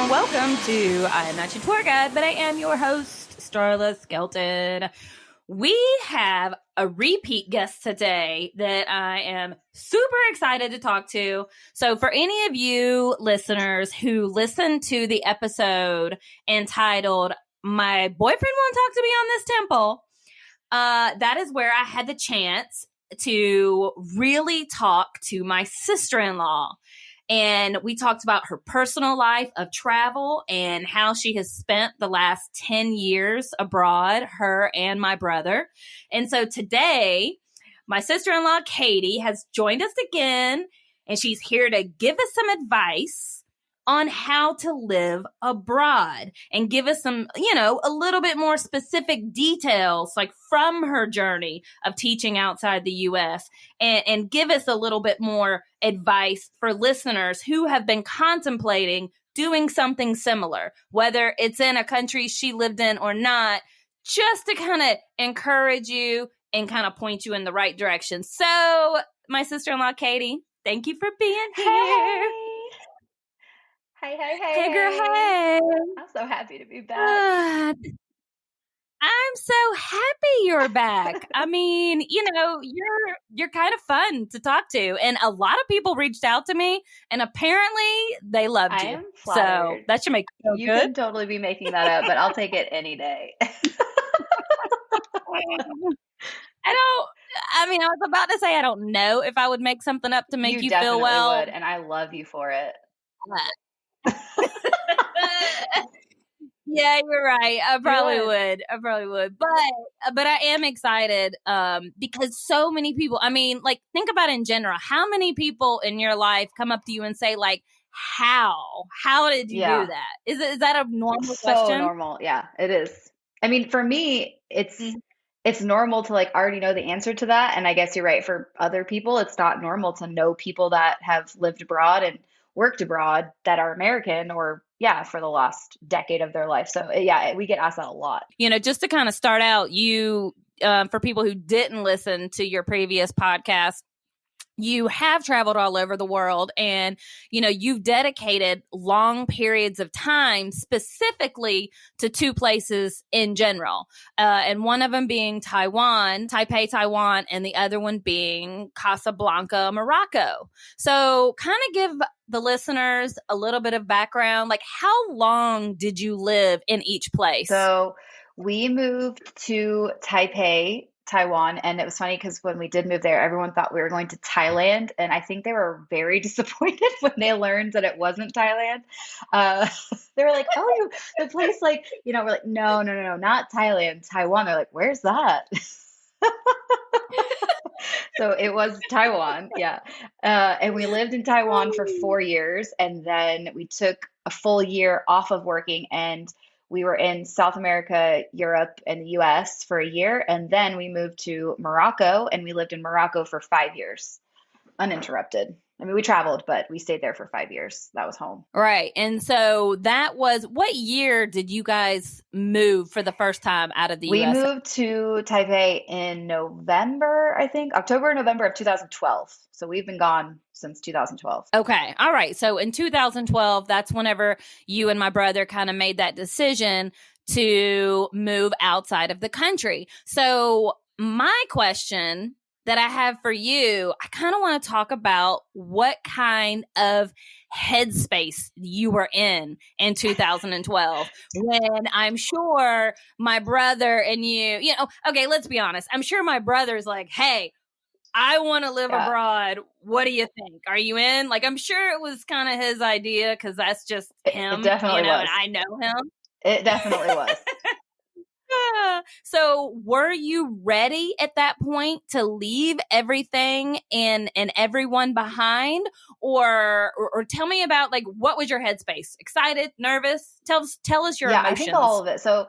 and welcome to I Am Not Your Tour Guide, but I am your host, Starla Skelton. We have a repeat guest today that I am super excited to talk to. So for any of you listeners who listened to the episode entitled My Boyfriend Won't Talk to Me on This Temple, that is where I had the chance to really talk to my sister-in-law. And we talked about her personal life of travel and how she has spent the last 10 years abroad, her and my brother. And so today, my sister-in-law, Katie, has joined us again, and she's here to give us some advice on how to live abroad and give us some, a little bit more specific details, like from her journey of teaching outside the U.S. and give us a little bit more advice for listeners who have been contemplating doing something similar, whether it's in a country she lived in or not, just to kind of encourage you and kind of point you in the right direction. So, my sister-in-law, Katie, thank you for being here. Hey. Hey, girl, hey. I'm so happy to be back. I'm so happy you're back. I mean, you're kind of fun to talk to. And a lot of people reached out to me, and apparently they loved you. I am flattered. So that should make you feel You good. can totally be making that up, but I'll take it any day. I was about to say I don't know if I would make something up to make you feel well. You definitely would, and I love you for it. Yeah, you're right. I probably would. But I am excited because so many people, think about it in general. How many people in your life come up to you and say, like, how did you do that? Is that a normal question? So normal. Yeah, it is. I mean, for me, it's normal to like already know the answer to that. And I guess you're right. For other people, it's not normal to know people that have lived abroad and worked abroad that are American or for the last decade of their life. So we get asked that a lot. Just to kind of start out, you, for people who didn't listen to your previous podcast, you have traveled all over the world and, you've dedicated long periods of time specifically to two places in general. And one of them being Taipei, Taiwan, and the other one being Casablanca, Morocco. So kind of give the listeners a little bit of background, like how long did you live in each place? So we moved to Taipei, Taiwan. And it was funny because when we did move there, everyone thought we were going to Thailand. And I think they were very disappointed when they learned that it wasn't Thailand. They were like, oh, the place like, we're like, no, not Thailand, Taiwan. They're like, where's that? So it was Taiwan. Yeah. And we lived in Taiwan for 4 years. And then we took a full year off of working and we were in South America, Europe, and the US for a year. And then we moved to Morocco and we lived in Morocco for 5 years, uninterrupted. I mean, we traveled, but we stayed there for 5 years. That was home. Right. And so that was, what year did you guys move for the first time out of the US? We moved to Taipei in November, I think, October, November of 2012. So we've been gone since 2012. Okay. All right. So in 2012, that's whenever you and my brother kind of made that decision to move outside of the country. So my question that I have for you, I kind of want to talk about what kind of headspace you were in 2012 when I'm sure my brother and okay, let's be honest. I'm sure my brother's like, hey, I want to live abroad. What do you think? Are you in? Like, I'm sure it was kind of his idea because that's just him. It definitely was. And I know him. It definitely was. So were you ready at that point to leave everything and everyone behind? Or tell me about, like, what was your headspace? Excited? Nervous? Tell us your emotions. I think all of it. So,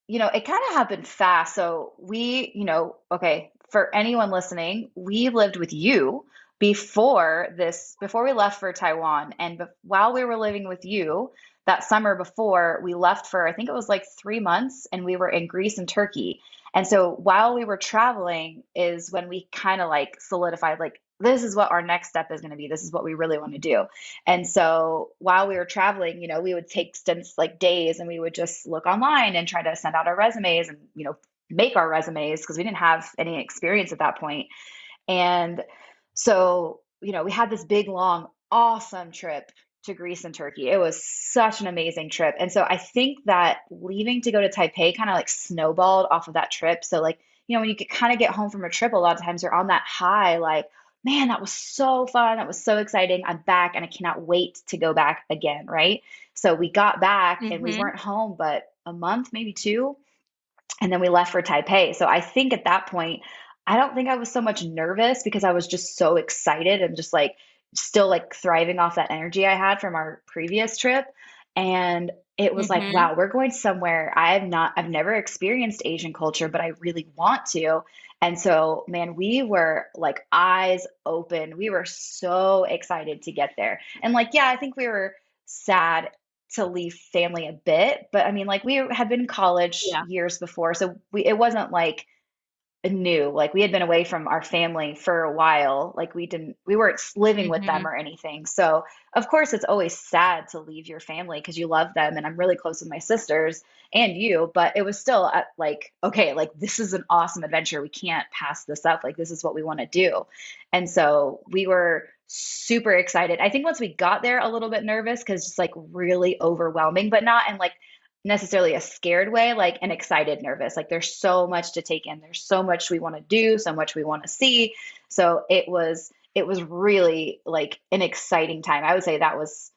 it kind of happened fast. So we, okay, for anyone listening, we lived with you before we left for Taiwan. And while we were living with you, that summer before, we left for, I think it was like 3 months, and we were in Greece and Turkey. And so while we were traveling is when we kind of like solidified, like, this is what our next step is going to be. This is what we really want to do. And so while we were traveling, we would take stints like days and we would just look online and try to send out our resumes and, make our resumes because we didn't have any experience at that point. And so, we had this big, long, awesome trip to Greece and Turkey. It was such an amazing trip. And so I think that leaving to go to Taipei kind of like snowballed off of that trip. So, like, when you kind of get home from a trip, a lot of times you're on that high, like, man, that was so fun. That was so exciting. I'm back and I cannot wait to go back again. Right. So we got back and we Mm-hmm. weren't home but a month, maybe two. And then we left for Taipei. So I think at that point, I don't think I was so much nervous because I was just so excited and just like still like thriving off that energy I had from our previous trip. And it was like, Mm-hmm. wow, we're going somewhere I've never experienced Asian culture, but I really want to. And so, man, we were like eyes open. We were so excited to get there. And like, yeah, I think we were sad to leave family a bit, but I mean, like we had been in college Yeah. years before, so it wasn't like new. Like we had been away from our family for a while. Like we weren't living with them Mm-hmm. or anything. So of course it's always sad to leave your family because you love them. And I'm really close with my sisters and you, but it was still like, okay, like this is an awesome adventure. We can't pass this up. Like this is what we want to do. And so we were super excited. I think once we got there, a little bit nervous because just like really overwhelming, but not in like necessarily a scared way, like an excited nervous. Like there's so much to take in. There's so much we want to do, so much we want to see. So it was really like an exciting time. I would say that was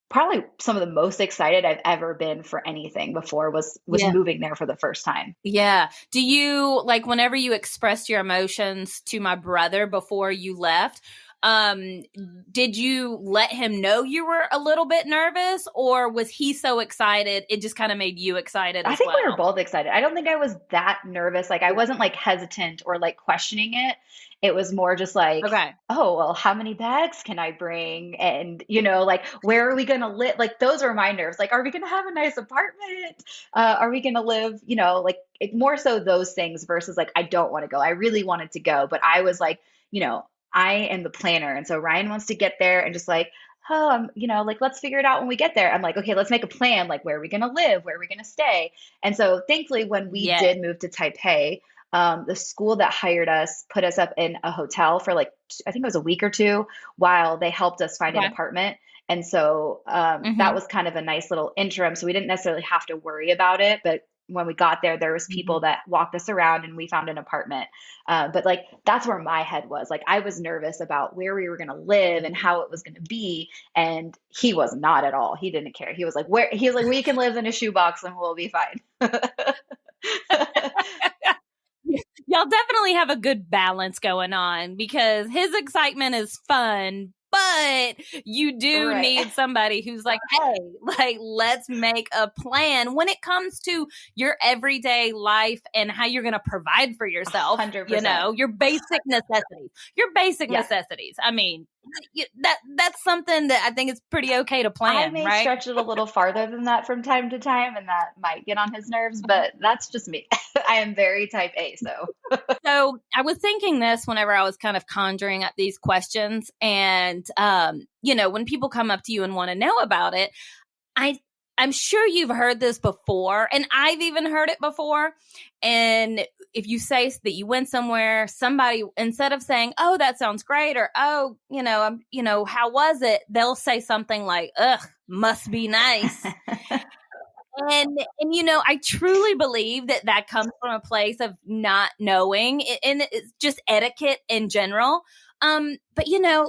probably some of the most excited I've ever been for anything before was Yeah. moving there for the first time. Yeah. Do you like whenever you expressed your emotions to my brother before you left? Um, did you let him know you were a little bit nervous, or was he so excited it just kind of made you excited I as think we were well? both excited. I don't think I was that nervous. Like I wasn't like hesitant or like questioning it. It was more just like, Okay. oh, well, how many bags can I bring? And, like where are we going to live? Like those are my nerves. Like, are we going to have a nice apartment? Are we going to live, like more so those things versus like, I don't want to go. I really wanted to go, but I was like, I am the planner. And so Ryan wants to get there and just like, oh, like, let's figure it out when we get there. I'm like, okay, let's make a plan. Like, where are we going to live? Where are we going to stay? And so thankfully, when we Yeah. did move to Taipei, the school that hired us put us up in a hotel for like, I think it was a week or two while they helped us find an Okay. apartment. And so that Mm-hmm. was kind of a nice little interim. So we didn't necessarily have to worry about it. But when we got there was people Mm-hmm. that walked us around and we found an apartment. But like, that's where my head was. Like, I was nervous about where we were going to live and how it was going to be. And he was not at all. He didn't care. He was like, we can live in a shoebox and we'll be fine. Y'all definitely have a good balance going on because his excitement is fun, but you do Right. need somebody who's like, hey, like, let's make a plan when it comes to your everyday life and how you're going to provide for yourself, 100%. your basic necessities, Yes. I mean, that's something that I think is pretty okay to I plan, may right? stretch it a little farther than that from time to time, and that might get on his nerves, but that's just me. I am very type A, so. So I was thinking this whenever I was kind of conjuring up these questions. And, when people come up to you and want to know about it, I'm sure you've heard this before, and I've even heard it before. And if you say that you went somewhere, somebody, instead of saying, oh, that sounds great, or, oh, how was it? They'll say something like, ugh, must be nice. And I truly believe that comes from a place of not knowing, and it's just etiquette in general. But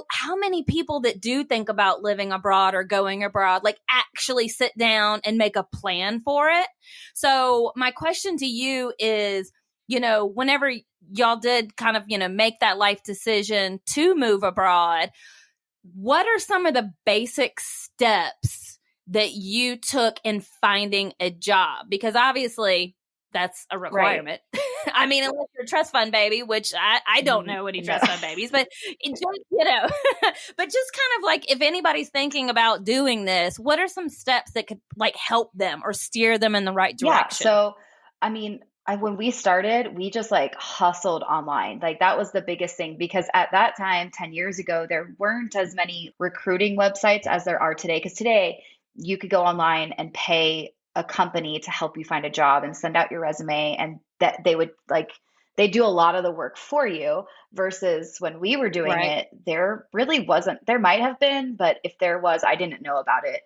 how many people that do think about living abroad or going abroad, like actually sit down and make a plan for it? So my question to you is, whenever y'all did kind of, make that life decision to move abroad, what are some of the basic steps that you took in finding a job? Because obviously that's a Right. requirement. I mean, unless you're a trust fund baby, which I don't know any No. trust fund babies, but it just, but just kind of like if anybody's thinking about doing this, what are some steps that could like help them or steer them in the right Yeah. direction? So, I mean, when we started, we just like hustled online. Like that was the biggest thing because at that time, 10 years ago, there weren't as many recruiting websites as there are today. Because today you could go online and pay a company to help you find a job and send out your resume, and that they would like, they do a lot of the work for you versus when we were doing Right. it, there really wasn't, there might have been, but if there was, I didn't know about it.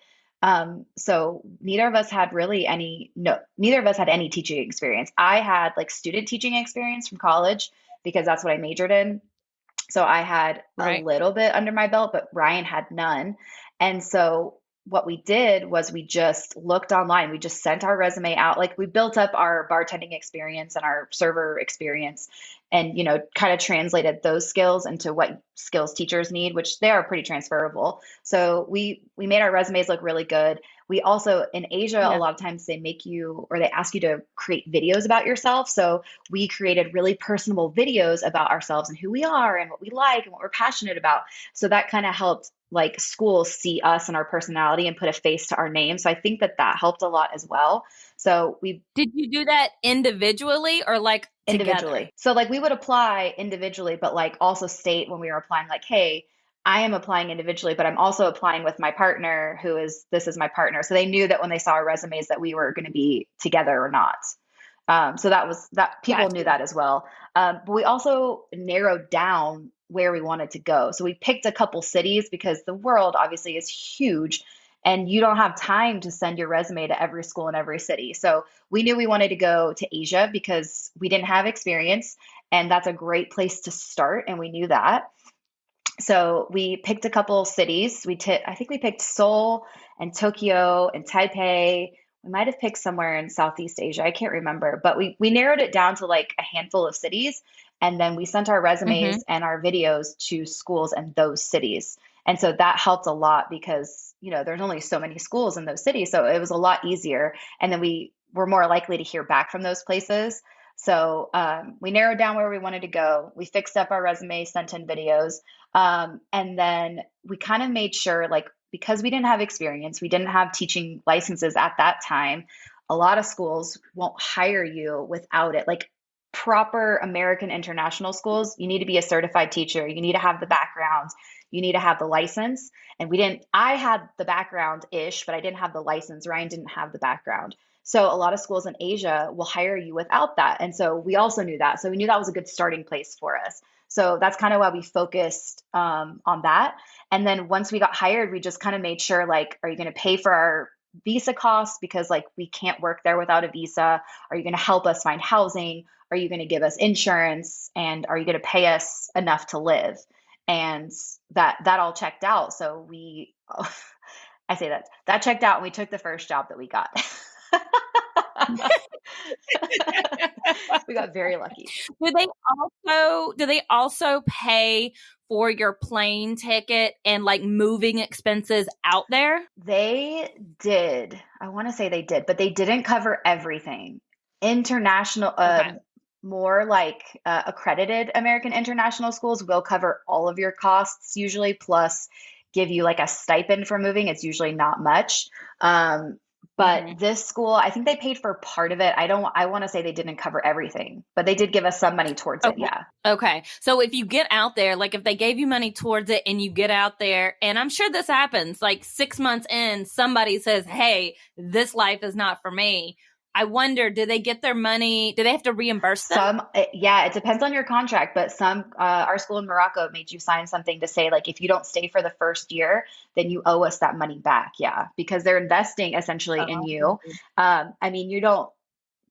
So neither of us had really any, no, neither of us had any teaching experience. I had like student teaching experience from college because that's what I majored in. So I had a Right. little bit under my belt, but Ryan had none. And so what we did was we just looked online. We just sent our resume out. Like we built up our bartending experience and our server experience and, kind of translated those skills into what skills teachers need, which they are pretty transferable. So we made our resumes look really good. We also in Asia, a Yeah. lot of times they make you or they ask you to create videos about yourself. So we created really personable videos about ourselves and who we are and what we like and what we're passionate about. So that kind of helped like schools see us and our personality and put a face to our name. So I think that that helped a lot as well. So we Did you do that individually or like together? individually. So like we would apply individually, but like also state when we were applying, like, hey, I am applying individually, but I'm also applying with my partner who is this is my partner. So they knew that when they saw our resumes that we were going to be together or not. So that was that people knew Gotcha. that as well. But we also narrowed down where we wanted to go. So we picked a couple cities because the world obviously is huge and you don't have time to send your resume to every school in every city. So we knew we wanted to go to Asia because we didn't have experience and that's a great place to start. And we knew that. So we picked a couple cities. I think we picked Seoul and Tokyo and Taipei. We might have picked somewhere in Southeast Asia. I can't remember, but we narrowed it down to like a handful of cities. And then we sent our Mm-hmm. resumes and our videos to schools in those cities. And so that helped a lot because, there's only so many schools in those cities. So it was a lot easier. And then we were more likely to hear back from those places. So we narrowed down where we wanted to go. We fixed up our resume, sent in videos. And then we kind of made sure, like, because we didn't have experience, we didn't have teaching licenses at that time. A lot of schools won't hire you without it. Like proper American international schools, you need to be a certified teacher. You need to have the background. You need to have the license. And I had the background ish, but I didn't have the license. Ryan didn't have the background. So a lot of schools in Asia will hire you without that. And so we also knew that. So we knew that was a good starting place for us. So that's kind of why we focused on that. And then once we got hired, we just kind of made sure, like, are you going to pay for our visa costs? Because like we can't work there without a visa. Are you going to help us find housing? Are you going to give us insurance? And are you going to pay us enough to live? And that all checked out. So I say that checked out and we took the first job that we got. We got very lucky. Do they also pay for your plane ticket and like moving expenses out there? They did. I want to say they did, but they didn't cover everything. International, Okay. more like accredited American international schools will cover all of your costs usually, plus give you like a stipend for moving. It's usually not much. But Mhm. this school, I think they paid for part of it. I want to say they didn't cover everything, but they did give us some money towards it. Okay. Yeah. Okay. So if you get out there, like if they gave you money towards it and you get out there, and I'm sure this happens, like 6 months in, somebody says, hey, this life is not for me. I wonder, do they get their money? Do they have to reimburse them? Yeah, it depends on your contract, but our school in Morocco made you sign something to say, like, if you don't stay for the first year, then you owe us that money back. Yeah, because they're investing essentially in you. Oh. I mean, you don't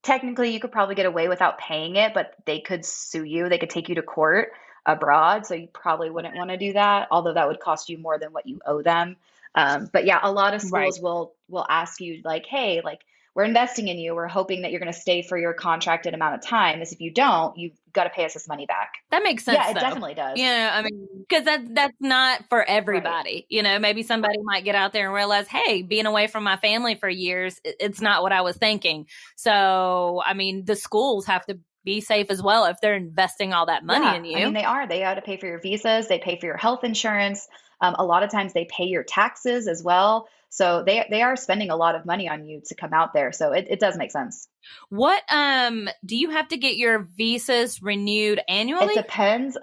technically, you could probably get away without paying it, but they could sue you. They could take you to court abroad. So you probably wouldn't want to do that, although that would cost you more than what you owe them. But yeah, a lot of Right. schools will ask you like, hey, like we're investing in you. We're hoping that you're going to stay for your contracted amount of time. As if you don't, you've got to pay us this money back. That makes sense, Yeah, it though. definitely does. Yeah, I mean, because that's not for Right. everybody. Maybe somebody might get out there and realize, hey, being away from my family for years, it's not what I was thinking. So, I mean, the schools have to be safe as well if they're investing all that money Yeah, in I mean, you. they are. They got to pay for your visas, they pay for your health insurance. A lot of times they pay your taxes as well. So they are spending a lot of money on you to come out there. So it does make sense. What do you have to get your visas renewed It annually? depends.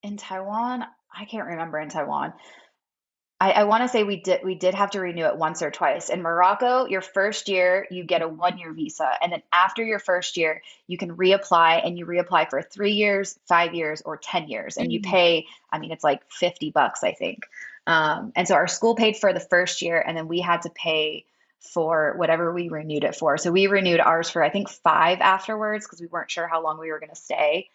In Taiwan, I can't remember in Taiwan. I want to say we did have to renew it once or twice. In Morocco, your first year you get a 1 year visa, and then after your first year you can reapply, and you reapply for 3 years, 5 years, or 10 years, and you Mm. pay. I mean, it's like $50, I think. And so our school paid for the first year, and then we had to pay for whatever we renewed it for. So we renewed ours for I think 5 afterwards because we weren't sure how long we were going to stay,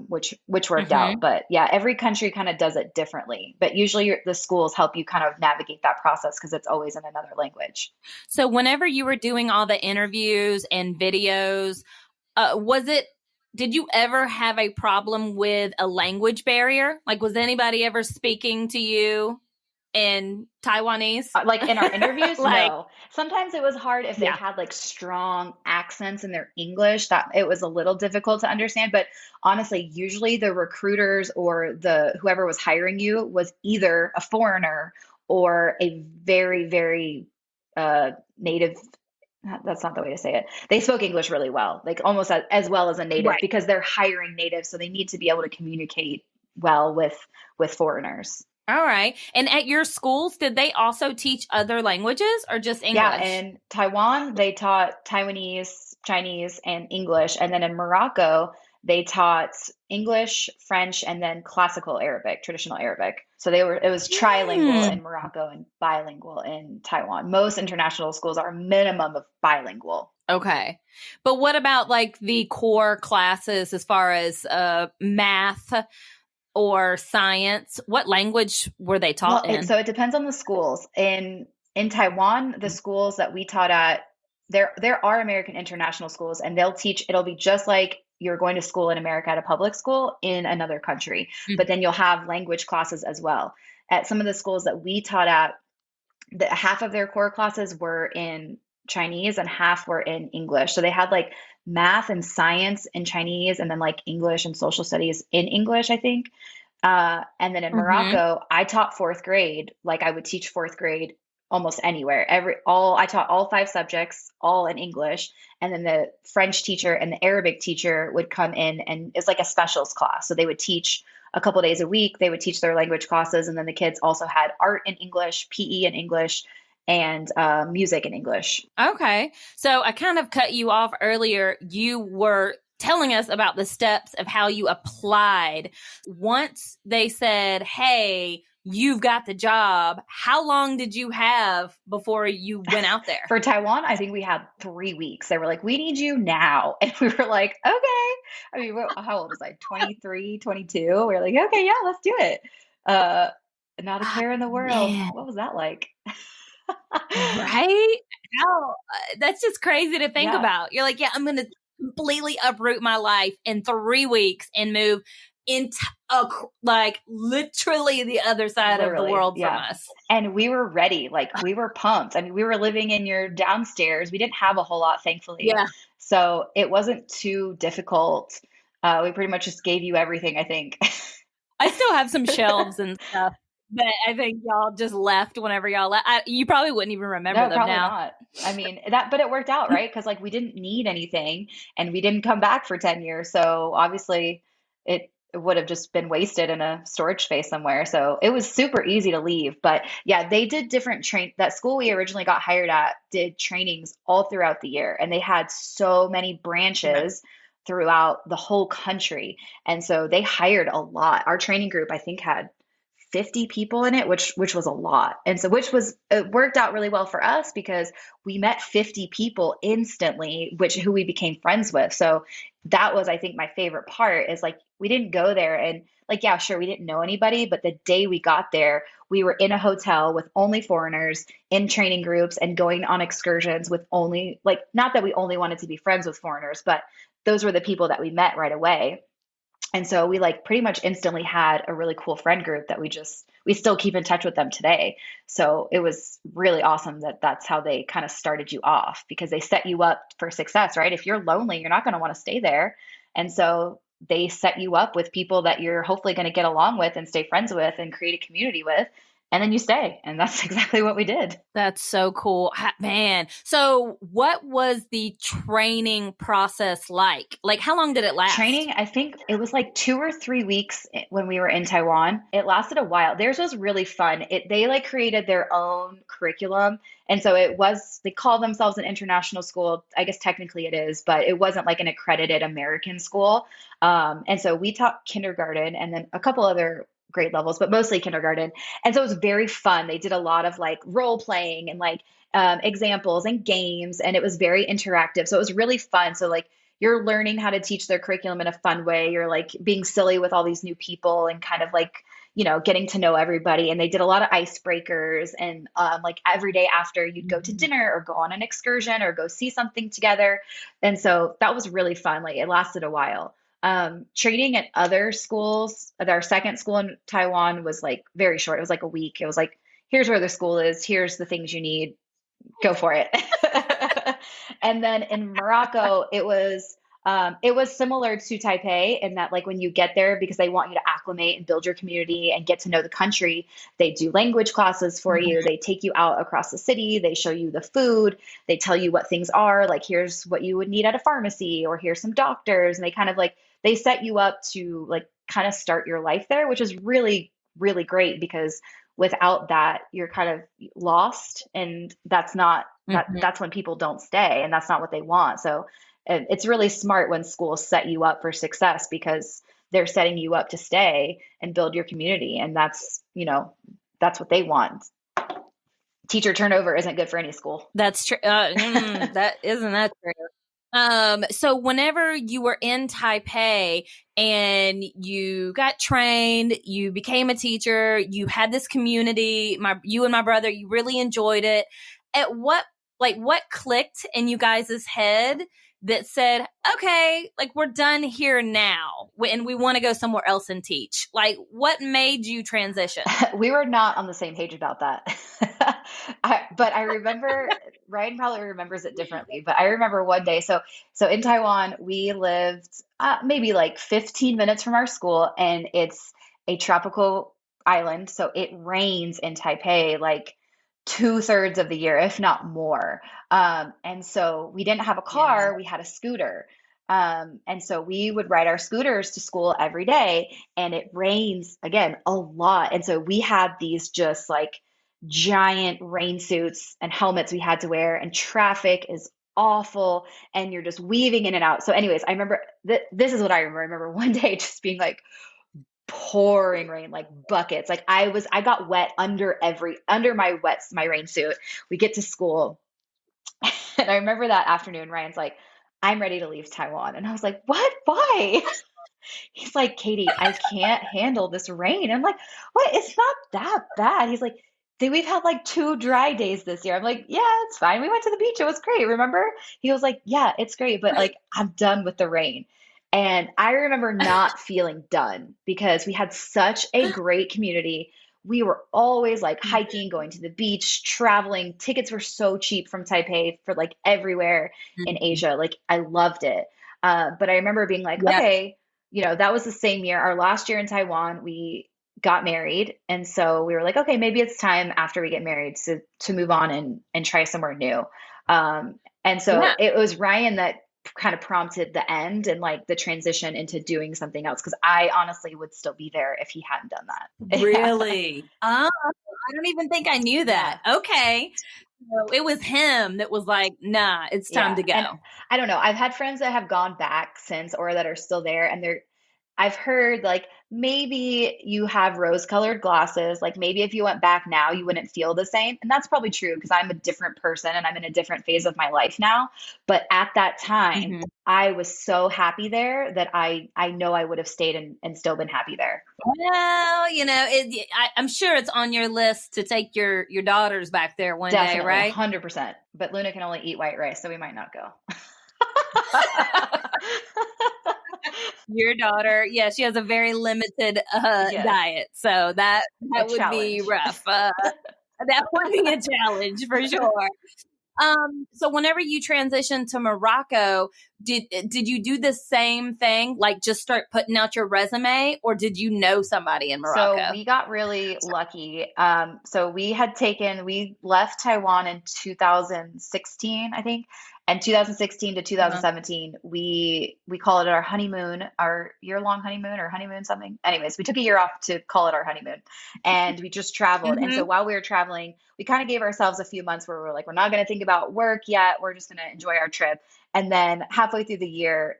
which worked out. Mm-hmm. But yeah, every country kind of does it differently. But usually the schools help you kind of navigate that process because it's always in another language. So whenever you were doing all the interviews and videos, was it, did you ever have a problem with a language barrier? Like, was anybody ever speaking to you in Taiwanese? Like in our interviews, Like, no. Sometimes it was hard if they yeah. had like strong accents in their English, that it was a little difficult to understand. But honestly, usually the recruiters or the whoever was hiring you was either a foreigner or a very, very native. That's not the way to say it. They spoke English really well, like almost as well as a native, Right. because they're hiring natives, so they need to be able to communicate well with foreigners. All right. And at your schools, did they also teach other languages or just Yeah, English? in Taiwan, they taught Taiwanese, Chinese, and English. And then in Morocco, they taught English, French, and then classical Arabic, traditional Arabic. So it was trilingual Hmm. in Morocco and bilingual in Taiwan. Most international schools are a minimum of bilingual. Okay. But what about like the core classes as far as math or science? What language were they Well, taught in? so it depends on the schools. In Taiwan, the schools that we taught at, there are American international schools, and they'll teach. It'll be just like you're going to school in America at a public school in another country, but then you'll have language classes as well. At some of the schools that we taught at, half of their core classes were in Chinese and half were in English. So they had like math and science in Chinese, and then like English and social studies in English, I think. And then in Mm-hmm. Morocco, I taught fourth grade. Like I would teach fourth grade almost anywhere. I taught all 5 subjects, all in English. And then the French teacher and the Arabic teacher would come in, and it's like a specials class. So they would teach a couple days a week. They would teach their language classes, and then the kids also had art in English, PE in English, and music in English. Okay. So I kind of cut you off earlier. You were telling us about the steps of how you applied. Once they said, hey, you've got the job, how long did you have before you went out there? For Taiwan, I think we had 3 weeks. They were like, we need you now. And we were like, okay. I mean, how old was I? 23, 22. We were like, okay, yeah, let's do it. Uh, Not a Ah, care in the world. man. What was that like? Right? How, that's just crazy to think Yeah, about. You're like, yeah, I'm going to completely uproot my life in 3 weeks and move into like literally the other side of the literally. world from Yeah. us. And we were ready. Like we were pumped. I mean, we were living in your downstairs. We didn't have a whole lot, thankfully. Yeah. So it wasn't too difficult. We pretty much just gave you everything, I think. I still have some shelves and stuff that I think y'all just left whenever y'all left. You probably wouldn't even remember No, them probably now. not. I mean, but it worked out, right? Because like we didn't need anything and we didn't come back for 10 years. So obviously it would have just been wasted in a storage space somewhere. So it was super easy to leave. But yeah, they did different that school we originally got hired at did trainings all throughout the year. And they had so many Okay. branches throughout the whole country. And so they hired a lot. Our training group, I think, had 50 people in it, which was a lot. And so which was it worked out really well for us because we met 50 people instantly, which who we became friends with. So that was, I think, my favorite part is like we didn't go there and like, yeah, sure, we didn't know anybody, but the day we got there, we were in a hotel with only foreigners in training groups and going on excursions with only like not that we only wanted to be friends with foreigners, but those were the people that we met right away. And so we like pretty much instantly had a really cool friend group that we still keep in touch with them today. So it was really awesome that that's how they kind of started you off, because they set you up for success, right? If you're lonely, you're not going to want to stay there. And so they set you up with people that you're hopefully going to get along with and stay friends with and create a community with. And then you stay. And that's exactly what we did. That's so cool. Man. So what was the training process like? Like, how long did it last? Training, I think it was like 2 or 3 weeks when we were in Taiwan. It lasted a while. Theirs was really fun. They like created their own curriculum. And so they call themselves an international school. I guess technically it is, but it wasn't like an accredited American school. And so we taught kindergarten and then a couple other grade levels, but mostly kindergarten. And so it was very fun. They did a lot of like role playing and like examples and games, and it was very interactive. So it was really fun. So like you're learning how to teach their curriculum in a fun way. You're like being silly with all these new people and kind of like, getting to know everybody. And they did a lot of icebreakers. And like every day after, you'd go to dinner or go on an excursion or go see something together. And so that was really fun. Like it lasted a while. Training at other schools, our second school in Taiwan was like very short. It was like a week. It was like, here's where the school is. Here's the things you need, go for it. And then in Morocco, it was similar to Taipei in that like when you get there, because they want you to acclimate and build your community and get to know the country, they do language classes for you. They take you out across the city. They show you the food. They tell you what things are, like here's what you would need at a pharmacy, or here's some doctors. And they kind of like they set you up to like kind of start your life there, which is really, really great, because without that, you're kind of lost. And that's when people don't stay, and that's not what they want. So it's really smart when schools set you up for success, because they're setting you up to stay and build your community. And that's what they want. Teacher turnover isn't good for any school. That's true. That true. So whenever you were in Taipei and you got trained, you became a teacher, you had this community, you and my brother, you really enjoyed it. At what clicked in you guys' head that said, okay, like we're done here now and we want to go somewhere else and teach? Like what made you transition? We were not on the same page about that. But I remember, Ryan probably remembers it differently, but I remember one day. So in Taiwan, we lived maybe like 15 minutes from our school, and it's a tropical island. So it rains in Taipei like 2/3 of the year, if not more. And so we didn't have a car, we had a scooter. And so we would ride our scooters to school every day, and it rains again a lot. And so we had these just like giant rain suits and helmets we had to wear, and traffic is awful, and you're just weaving in and out. So, anyways, I remember this is what I remember. I remember one day just being like pouring rain, like buckets. Like I got wet under my rain suit. We get to school, and I remember that afternoon, Ryan's like, I'm ready to leave Taiwan. And I was like, what? Why? He's like, Katie, I can't handle this rain. I'm like, what? It's not that bad. He's like, we've had like 2 dry days this year. I'm like, yeah, it's fine. We went to the beach. It was great. Remember? He was like, yeah, it's great. But like, I'm done with the rain. And I remember not feeling done, because we had such a great community. We were always like hiking, going to the beach, traveling. Tickets were so cheap from Taipei for like everywhere in Asia. Like I loved it. But I remember being like, Yeah. okay, that was the same year. Our last year in Taiwan, we got married. And so we were like, okay, maybe it's time after we get married to move on and try somewhere new. And so Yeah. it was Ryan that kind of prompted the end and like the transition into doing something else, because I honestly would still be there if he hadn't done that. Really? I don't even think I knew that. Okay. So it was him that was like, nah, it's time to go. And I don't know. I've had friends that have gone back since, or that are still there, and I've heard like maybe you have rose-colored glasses. Like maybe if you went back now, you wouldn't feel the same. And that's probably true, because I'm a different person and I'm in a different phase of my life now. But at that time, I was so happy there that I know I would have stayed and still been happy there. Well, I'm sure it's on your list to take your daughters back there one Definitely, day, right? 100%. But Luna can only eat white rice, so we might not go. Your daughter, yeah, she has a very limited Yes, diet, so that a would be challenge. rough. That would be a challenge for sure. So whenever you transitioned to Morocco, did you do the same thing, like just start putting out your resume, or did you know somebody in So Morocco? we got really lucky. So we left Taiwan in 2016, I think. And 2016 to Uh-huh. 2017, we call it our honeymoon, our year-long honeymoon or honeymoon something. Anyways, we took a year off to call it our honeymoon. And we just traveled. And so Mm-hmm. while we were traveling, we kind of gave ourselves a few months where we were like, we're not going to think about work yet. We're just going to enjoy our trip. And then halfway through the year,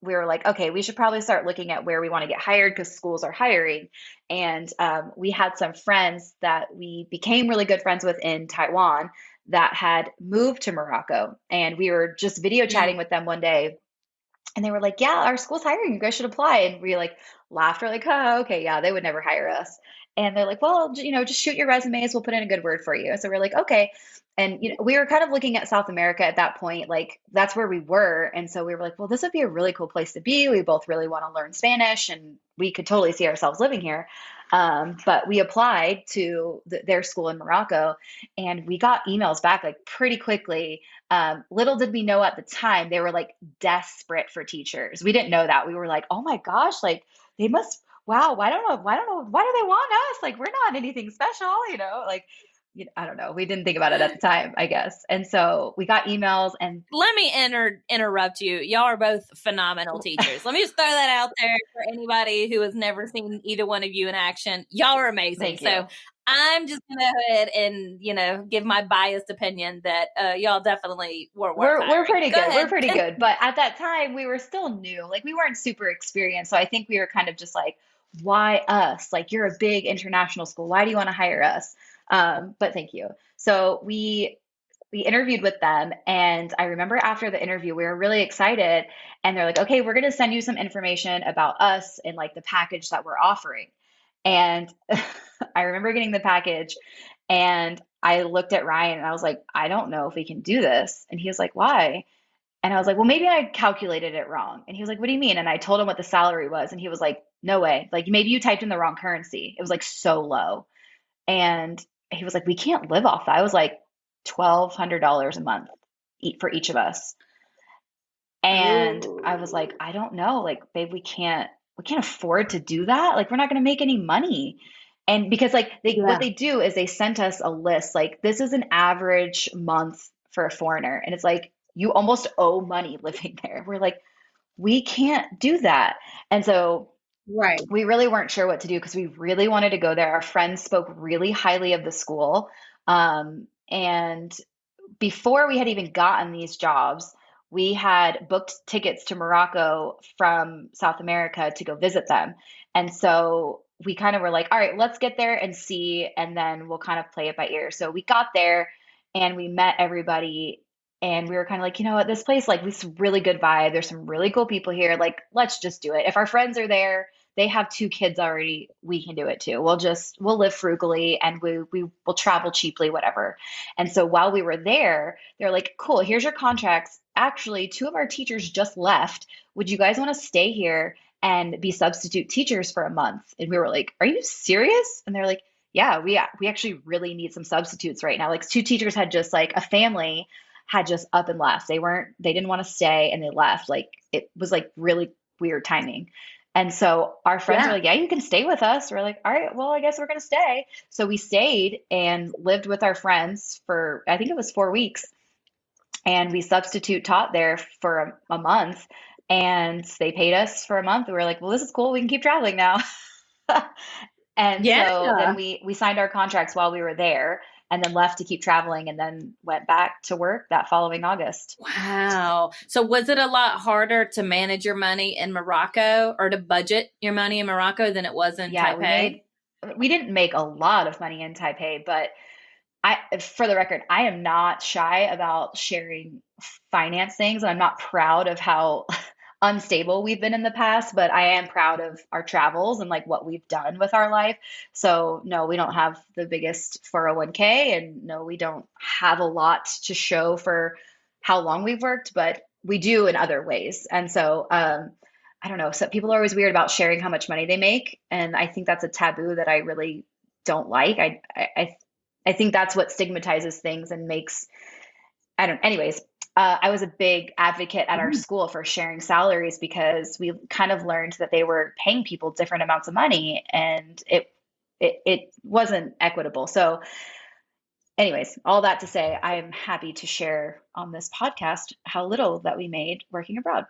we were like, okay, we should probably start looking at where we want to get hired because schools are hiring. And we had some friends that we became really good friends with in Taiwan that had moved to Morocco. And we were just video chatting with them one day. And they were like, yeah, our school's hiring. You guys should apply. And we like laughed. We're like, oh, okay, yeah, they would never hire us. And they're like, well, just shoot your resumes. We'll put in a good word for you. So we're like, okay. And we were kind of looking at South America at that point, like that's where we were. And so we were like, well, this would be a really cool place to be. We both really want to learn Spanish, and we could totally see ourselves living here. But we applied to their school in Morocco, and we got emails back like pretty quickly. Little did we know at the time they were like desperate for teachers. We didn't know that. We were like, oh my gosh, like they must, wow, why don't know, why do they want us? Like we're not anything special, like, I don't know. We didn't think about it at the time, I guess. And so we got emails and Let me interrupt you. Y'all are both phenomenal teachers. Let me just throw that out there for anybody who has never seen either one of you in action. Y'all are amazing. thank So you. I'm just gonna go ahead and give my biased opinion that y'all definitely were worth We're hiring. pretty Go good. We're ahead. pretty good. But at that time, we were still new. Like we weren't super experienced. So I think we were kind of just like, why us? Like you're a big international school. Why do you want to hire us? But thank you. So we interviewed with them, and I remember after the interview we were really excited, and they're like, okay, we're going to send you some information about us and like the package that we're offering. And I remember getting the package, and I looked at Ryan and I was like, I don't know if we can do this. And he was like, why? And I was like, well, maybe I calculated it wrong. And he was like, what do you mean? And I told him what the salary was, and he was like, no way, like maybe you typed in the wrong currency. It was like so low. And he was like, we can't live off that. I was like, $1,200 a month for each of us. And I was Ooh. like, I don't know, like, babe, we can't afford to do that. Like, we're not going to make any money. And because like what Yeah. they do is they sent us a list, like this is an average month for a foreigner. And it's like, you almost owe money living there. We're like, we can't do that. And so Right. we really weren't sure what to do because we really wanted to go there. Our friends spoke really highly of the school. And before we had even gotten these jobs, we had booked tickets to Morocco from South America to go visit them. And so we kind of were like, all right, let's get there and see, and then we'll kind of play it by ear. So we got there and we met everybody, and we were kind of like, you know what, this place, like, this really good vibe. There's some really cool people here. Like, let's just do it. If our friends are there, they have two kids already, we can do it too. We'll live frugally, and we will travel cheaply, whatever. And so while we were there, they're like, cool, here's your contracts. Actually, two of our teachers just left. Would you guys want to stay here and be substitute teachers for a month? And we were like, are you serious? And they're like, yeah, we actually really need some substitutes right now. Like two teachers had just, like, a family had just up and left. They didn't want to stay, and they left. Like it was like really weird timing. And so our friends were Yeah. like, yeah, you can stay with us. We're like, all right, well, I guess we're going to stay. So we stayed and lived with our friends for, I think it was 4 weeks. And we substitute taught there for a month. And they paid us for a month. We were like, well, this is cool. We can keep traveling now. And Yeah. so then we signed our contracts while we were there, and then left to keep traveling, and then went back to work that following August. Wow. So was it a lot harder to manage your money in Morocco, or to budget your money in Morocco, than it was in Yeah, Taipei? we didn't make a lot of money in Taipei, but for the record, I am not shy about sharing finance things, and I'm not proud of how unstable we've been in the past, but I am proud of our travels and like what we've done with our life. So no, we don't have the biggest 401k, and no, we don't have a lot to show for how long we've worked, but we do in other ways. And so I don't know. So people are always weird about sharing how much money they make, and I think that's a taboo that I really don't like. I think that's what stigmatizes things and makes I don't. Anyways, I was a big advocate at our school for sharing salaries because we kind of learned that they were paying people different amounts of money, and it wasn't equitable. So, anyways, all that to say, I'm happy to share on this podcast how little that we made working abroad.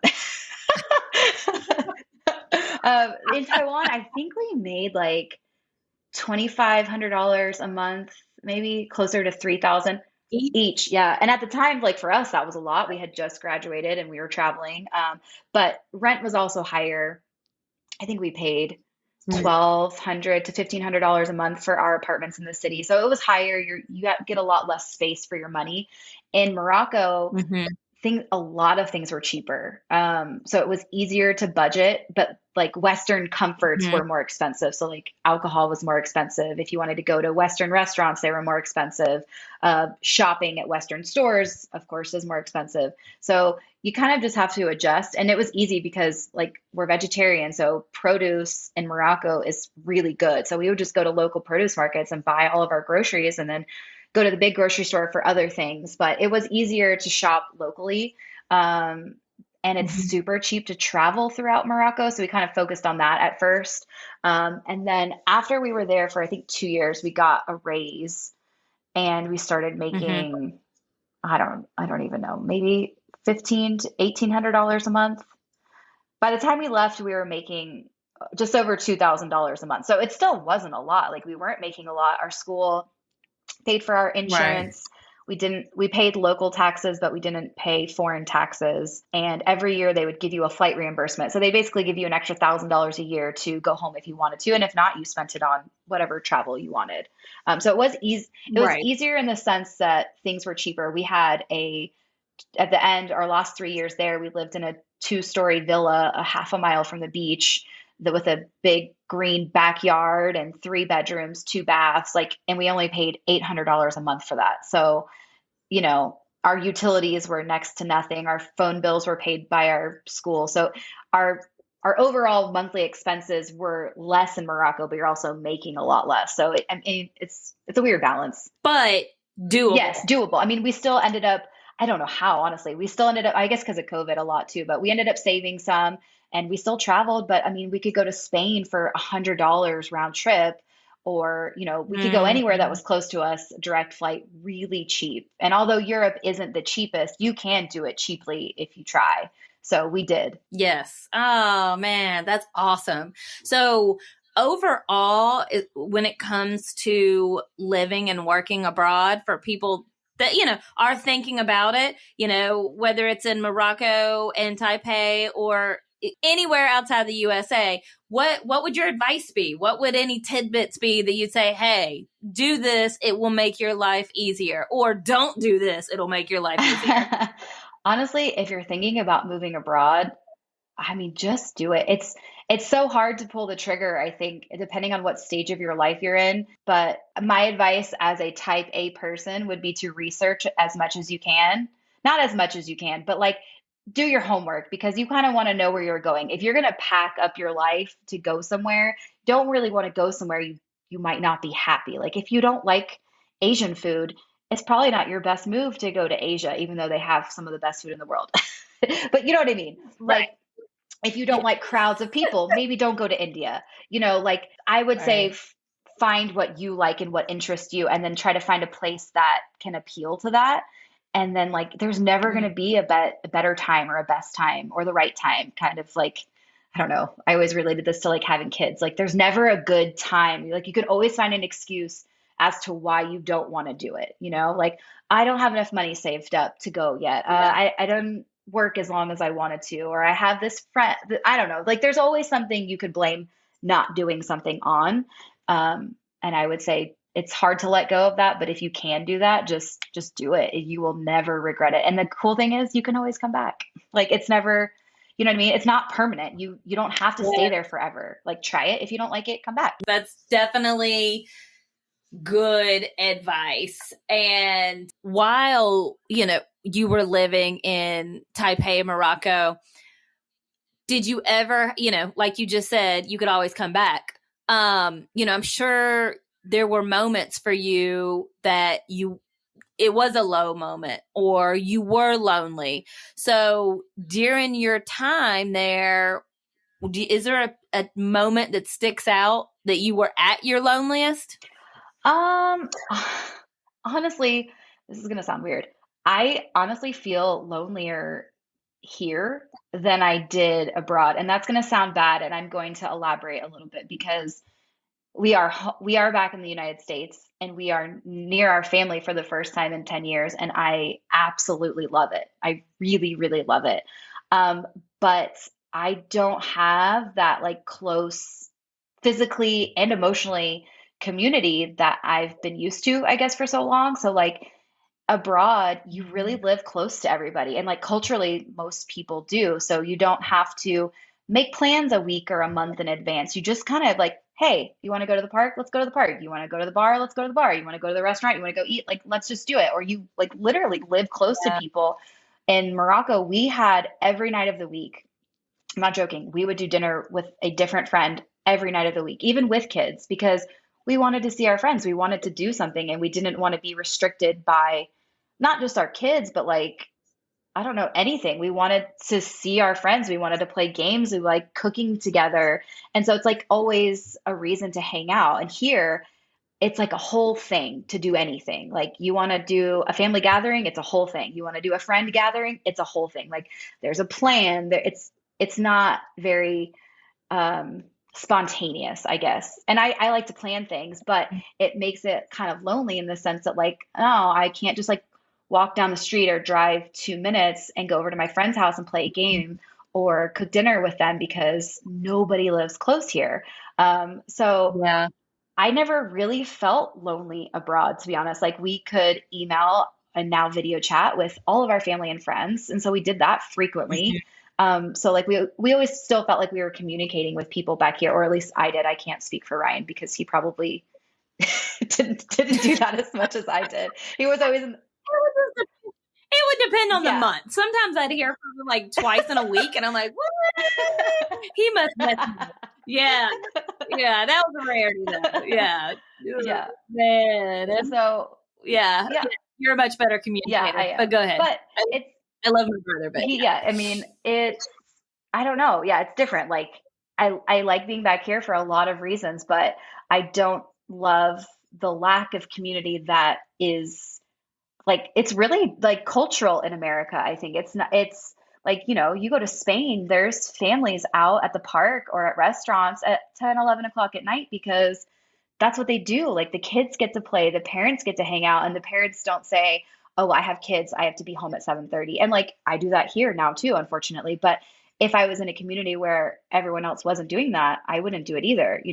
In Taiwan, I think we made like $2,500 a month, maybe closer to 3,000 each. Yeah. And at the time, like for us, that was a lot. We had just graduated and we were traveling. But rent was also higher. I think we paid $1,200 to $1,500 a month for our apartments in the city. So it was higher. Get a lot less space for your money. In Morocco, Mm-hmm. a lot of things were cheaper. So it was easier to budget, but like Western comforts Mm-hmm. were more expensive. So like alcohol was more expensive. If you wanted to go to Western restaurants, they were more expensive. Shopping at Western stores, of course, is more expensive. So you kind of just have to adjust. And it was easy because like we're vegetarian. So produce in Morocco is really good. So we would just go to local produce markets and buy all of our groceries and then go to the big grocery store for other things, but it was easier to shop locally. Um, and it's Mm-hmm. super cheap to travel throughout Morocco. So we kind of focused on that at first. And then after we were there for, I think, 2 years, we got a raise and we started Mm-hmm. making, I don't even know, maybe 15 to $1,800 a month. By the time we left, we were making just over $2,000 a month. So it still wasn't a lot. Like we weren't making a lot. Our school paid for our Right. insurance. We paid local taxes, but we didn't pay foreign taxes. And every year they would give you a flight reimbursement. So they basically give you an extra $1,000 a year to go home if you wanted to. And if not, you spent it on whatever travel you wanted. So it was easy. It was Right. easier in the sense that things were cheaper. At the end, our last 3 years there, we lived in a 2-story villa a half a mile from the beach with a big green backyard and 3 bedrooms, 2 baths, like, and we only paid $800 a month for that. So, our utilities were next to nothing. Our phone bills were paid by our school. So our our overall monthly expenses were less in Morocco, but you're also making a lot less. So I mean, it's a weird balance. But Yes, doable. doable. I mean, we still ended up, I don't know how, honestly. We still ended up, I guess because of COVID a lot too, but we ended up saving some and we still traveled. But I mean, we could go to Spain for $100 round trip, or, we could go anywhere that Mm. was close to us, direct flight, really cheap. And although Europe isn't the cheapest, you can do it cheaply if you try. So we did. Yes. Oh man, that's awesome. So overall, when it comes to living and working abroad for people that, are thinking about it, whether it's in Morocco and Taipei or anywhere outside the USA, what would your advice be? What would any tidbits be that you'd say, hey, do this, it will make your life easier, or don't do this, it'll make your life easier? Honestly, if you're thinking about moving abroad, I mean, just do it. It's so hard to pull the trigger, I think, depending on what stage of your life you're in. But my advice as a type A person would be to research as much as you can. Not as much as you can, but like do your homework because you kind of want to know where you're going. If you're going to pack up your life to go somewhere, don't really want to go somewhere you might not be happy. Like if you don't like Asian food, it's probably not your best move to go to Asia, even though they have some of the best food in the world. But you know what I mean? Like Right. if you Yeah. don't like crowds of people, maybe don't go to India. Like I would say Right. find what you like and what interests you and then try to find a place that can appeal to that. And then like there's never going to be a better time or a best time or the right time, kind of like I don't know. I always related this to like having kids. Like there's never a good time. Like you could always find an excuse as to why you don't want to do it. Like I don't have enough money saved up to go yet. Yeah. I don't work as long as I wanted to, or I have this friend. I don't know. Like there's always something you could blame not doing something on. And I would say it's hard to let go of that, but if you can do that, just do it. You will never regret it. And the cool thing is you can always come back. Like it's never, you know what I mean? It's not permanent. You don't have to stay Yeah. there forever. Like try it. If you don't like it, come back. That's definitely good advice. And while, you were living in Taipei, Morocco, did you ever, like you just said, you could always come back. I'm sure there were moments for you that it was a low moment or you were lonely. So during your time there, is there a moment that sticks out that you were at your loneliest? Um, honestly, this is gonna sound weird. I honestly feel lonelier here than I did abroad, and that's gonna sound bad, and I'm going to elaborate a little bit because we are back in the United States and we are near our family for the first time in 10 years, and I absolutely love it. I really, really love it. Um, but I don't have that like close physically and emotionally community that I've been used to, I guess, for so long. So like abroad, you really live close to everybody. And like culturally, most people do. So you don't have to make plans a week or a month in advance. You just kind of like, hey, you want to go to the park? Let's go to the park. You want to go to the bar? Let's go to the bar. You want to go to the restaurant? You want to go eat? Like, let's just do it. Or you like literally live close to Yeah. people. In Morocco, we had every night of the week. I'm not joking. We would do dinner with a different friend every night of the week, even with kids, because we wanted to see our friends. We wanted to do something and we didn't want to be restricted by not just our kids, but like, I don't know, anything. We wanted to see our friends. We wanted to play games. We like cooking together. And so it's like always a reason to hang out. And here, it's like a whole thing to do anything. Like you want to do a family gathering, it's a whole thing. You want to do a friend gathering, it's a whole thing. Like there's a plan. It's not very spontaneous, I guess. And I like to plan things, but it makes it kind of lonely in the sense that like, oh, I can't just like walk down the street or drive 2 minutes and go over to my friend's house and play a game or cook dinner with them because nobody lives close here. So Yeah. I never really felt lonely abroad, to be honest. Like we could email and now video chat with all of our family and friends, and so we did that frequently. So like we always still felt like we were communicating with people back here, or at least I did. I can't speak for Ryan because he probably didn't do that as much as I did. He was always in, It would depend on the yeah. month. Sometimes I'd hear from him like twice in a week, and I'm like, what? He must mess me up. Yeah. Yeah, that was a rarity though. Yeah. Yeah. Man. So Yeah. yeah, You're a much better yeah, communicator. I But am. go ahead. But it's I love my brother, but yeah, I mean, it's I don't know. Yeah, it's different. Like I like being back here for a lot of reasons, but I don't love the lack of community that is like it's really like cultural in America. I think it's not it's like, you go to Spain, there's families out at the park or at restaurants at 10, 11 o'clock at night because that's what they do. Like the kids get to play, the parents get to hang out, and the parents don't say, "Oh, I have kids, I have to be home at 7:30." And like I do that here now too, unfortunately. But if I was in a community where everyone else wasn't doing that, I wouldn't do it either.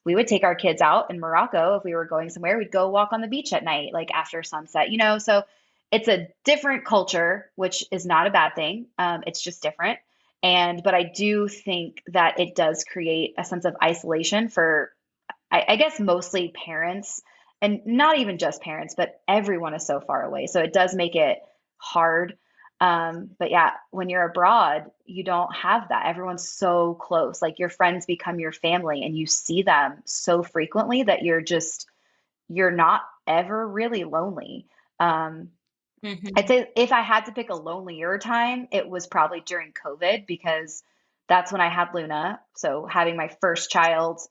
We would take our kids out in Morocco if we were going somewhere. We'd go walk on the beach at night, like after sunset. So it's a different culture, which is not a bad thing. It's just different. But I do think that it does create a sense of isolation for I guess mostly parents, and not even just parents, but everyone is so far away. So it does make it hard. But yeah, when you're abroad, you don't have that. Everyone's so close. Like your friends become your family and you see them so frequently that you're not ever really lonely. Um, I'd Mhm. say if I had to pick a lonelier time, it was probably during COVID because that's when I had Luna. So having my first child,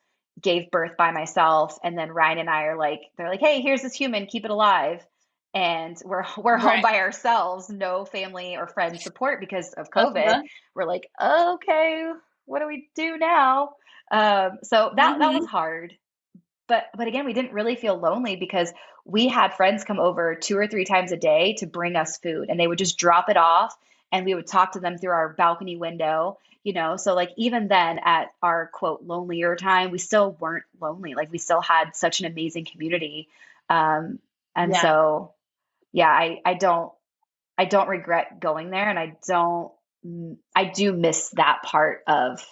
gave birth by myself, and then Ryan and I are like, they're like, hey, here's this human, keep it alive. And we're home Right. by ourselves, no family or friend support because of COVID. Uh-huh. We're like, okay, what do we do now? So that was Mhm. hard. But again, we didn't really feel lonely because we had friends come over 2 or 3 times a day to bring us food, and they would just drop it off, and we would talk to them through our balcony window. So like even then at our quote lonelier time, we still weren't lonely. Like we still had such an amazing community. And Yeah. so yeah, I don't regret going there, and I do miss that part of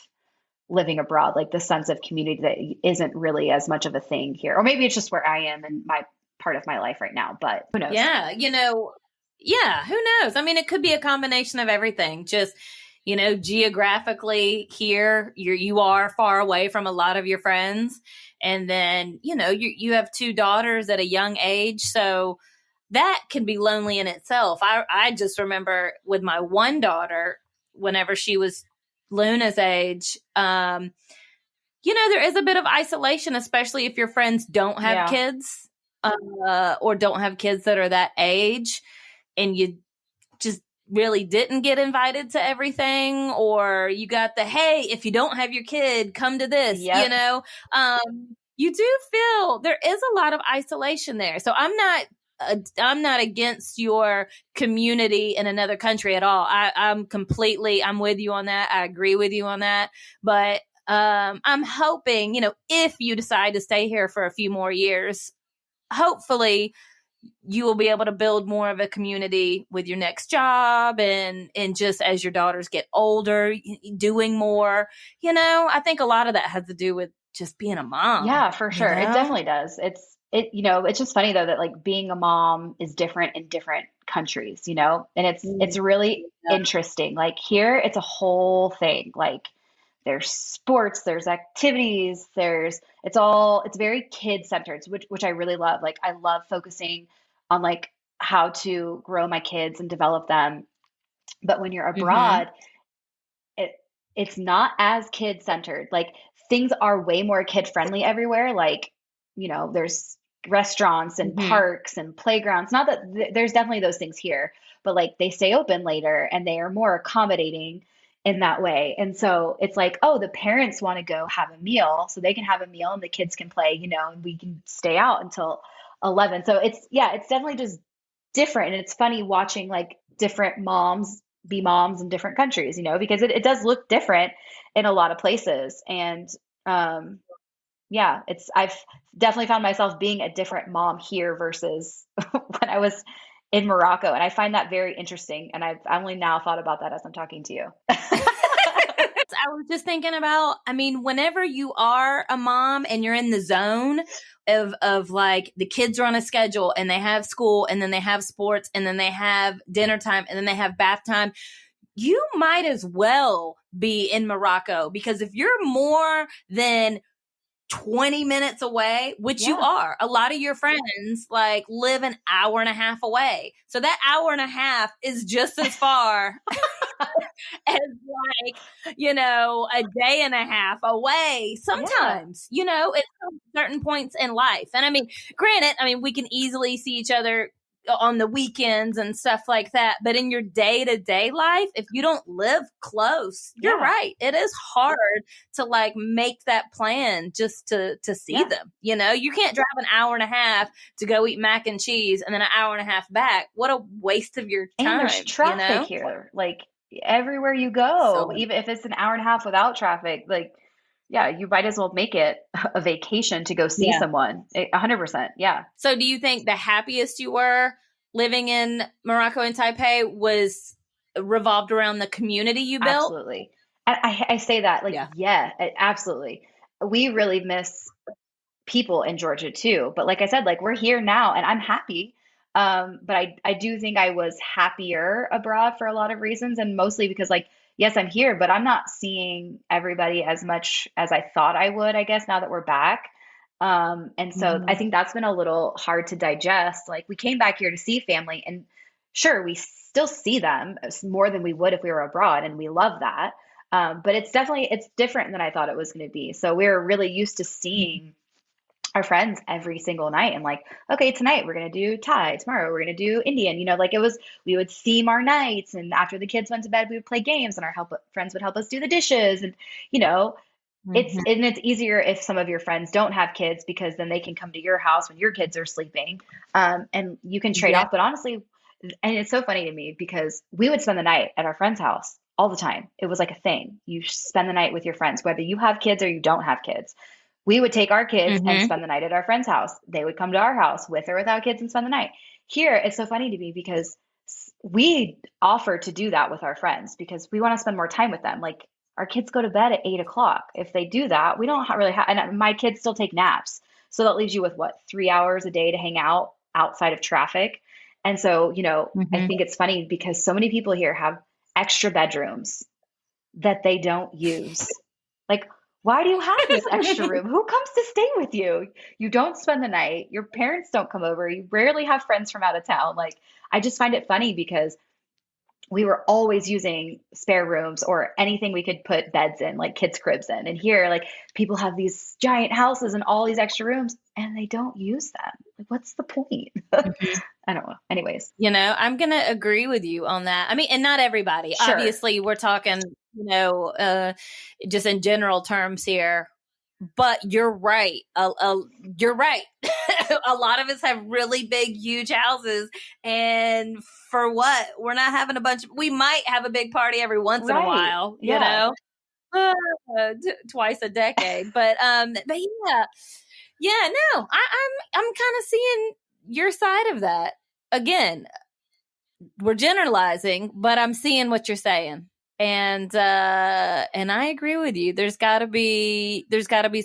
living abroad, like the sense of community that isn't really as much of a thing here. Or maybe it's just where I am in my part of my life right now, but who knows? Yeah. Yeah, who knows? I mean, it could be a combination of everything. Just, geographically here you are far away from a lot of your friends. And then, you have two daughters at a young age. So that can be lonely in itself. I just remember with my one daughter, whenever she was Luna's age, there is a bit of isolation, especially if your friends don't have Yeah. kids, or don't have kids that are that age, and you just really didn't get invited to everything, or you got the, hey, if you don't have your kid, come to this, Yep. you do feel there is a lot of isolation there. So I'm not against your community in another country at all. I'm with you on that. I agree with you on that. But I'm hoping, if you decide to stay here for a few more years, hopefully you will be able to build more of a community with your next job, and just as your daughters get older, doing more. I think a lot of that has to do with just being a mom. Yeah, for sure. It definitely does. It's just funny though that like being a mom is different in different countries, and it's really Yeah. interesting. Like here, it's a whole thing. Like there's sports, there's activities, it's very kid centered, which I really love. Like I love focusing on like how to grow my kids and develop them. But when you're Mm-hmm. abroad, it it's not as kid centered. Like things are way more kid friendly everywhere. Like, there's restaurants and Mm-hmm. parks and playgrounds. Not that there's definitely those things here, but like they stay open later and they are more accommodating in that way. And so it's like, oh, the parents want to go have a meal, so they can have a meal and the kids can play, and we can stay out until 11. So it's definitely just different. And it's funny watching like different moms be moms in different countries, because it does look different in a lot of places. And um, yeah, I've definitely found myself being a different mom here versus when I was in Morocco. And I find that very interesting. And I've only now thought about that as I'm talking to you. I was just thinking about, whenever you are a mom and you're in the zone of like the kids are on a schedule and they have school and then they have sports and then they have dinner time and then they have bath time, you might as well be in Morocco, because if you're more than 20 minutes away, which you Yeah, are, a lot of your friends like live an hour and a half away. So that hour and a half is just as far as a day and a half away yeah, sometimes, at certain points in life. And granted, we can easily see each other on the weekends and stuff like that. But in your day to day life, if you don't live close, you're yeah, right. It is hard to like make that plan just to see yeah. them. You can't drive an hour and a half to go eat mac and cheese and then an hour and a half back. What a waste of your And there's time, traffic here. Like everywhere you So go, even if it's an hour and a half without traffic, like, yeah, you might as well make it a vacation to go see yeah. someone. 100%. Yeah, So do you think the happiest you were living in Morocco and Taipei was revolved around the community you built? absolutely. I say that like, Yeah. yeah, absolutely. We really miss people in Georgia too. But like I said, like we're here now and I'm happy. But I do think I was happier abroad for a lot of reasons, and mostly because like, yes, I'm here, but I'm not seeing everybody as much as I thought I would, I guess, now that we're back. And so I Mhm. think that's been a little hard to digest. Like we came back here to see family, and sure, we still see them more than we would if we were abroad, and we love that. But it's different than I thought it was going to be. So we're really used to seeing our friends every single night and like, okay, tonight we're going to do Thai, tomorrow we're going to do Indian, like we would theme our nights, and after the kids went to bed we would play games and our friends would help us do the dishes. And you know Mhm. it's easier if some of your friends don't have kids, because then they can come to your house when your kids are sleeping, and you can trade Yeah. off. But honestly, and it's so funny to me because we would spend the night at our friend's house all the time. It was like a thing. You spend the night with your friends, whether you have kids or you don't have kids. We would take our kids and Mhm. spend the night at our friend's house. They would come to our house with or without kids and spend the night. Here, it's so funny to me because we offer to do that with our friends because we want to spend more time with them. Like our kids go to bed at 8 o'clock. If they do that, we don't really have, and my kids still take naps. So that leaves you with what, 3 hours a day to hang out outside of traffic. And so, I Mhm. think it's funny because so many people here have extra bedrooms that they don't use. Like, why do you have this extra room? Who comes to stay with you? You don't spend the night. Your parents don't come over. You rarely have friends from out of town. Like, I just find it funny because we were always using spare rooms or anything we could put beds in, like kids' cribs in. And here, like, people have these giant houses and all these extra rooms and they don't use them. Like, what's the point? I don't know. Anyways, I'm going to agree with you on that. I mean, and not everybody. sure. Obviously, we're talking, just in general terms here. But you're right. You're right. A lot of us have really big, huge houses. And for what? We're not having we might have a big party every once in a Right. while, Yeah. twice a decade. But yeah. Yeah, no, I'm kind of seeing your side of that. Again, we're generalizing, but I'm seeing what you're saying. And I agree with you. There's got to be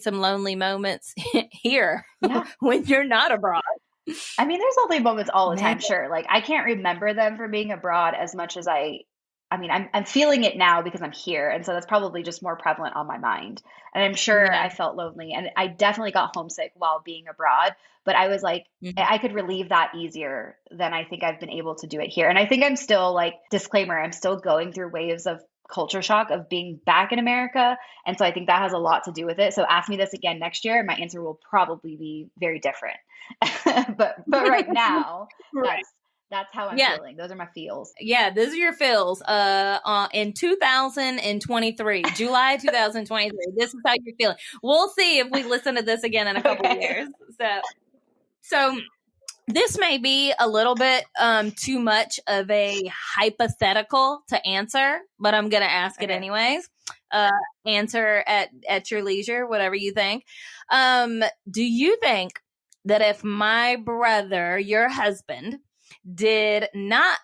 some lonely moments here Yeah. when you're not abroad. I mean, there's lonely moments all the Man. time, sure. Like, I can't remember them from being abroad as much as I mean, I'm feeling it now because I'm here, and so that's probably just more prevalent on my mind. And I'm sure Yeah. I felt lonely, and I definitely got homesick while being abroad, but I was like, Mhm. I could relieve that easier than I think I've been able to do it here. And I think I'm still, like, disclaimer, I'm still going through waves of culture shock of being back in America, and so I think that has a lot to do with it. So ask me this again next year, and my answer will probably be very different. But right now, Right. that's how I'm Yeah. feeling. Those are my feels. Yeah, those are your feels. In 2023, July 2023, this is how you're feeling. We'll see if we listen to this again in a couple Okay. years. So this may be a little bit too much of a hypothetical to answer, but I'm going to ask it Okay. anyways. Answer at your leisure, whatever you think. Do you think that if my brother, your husband, did not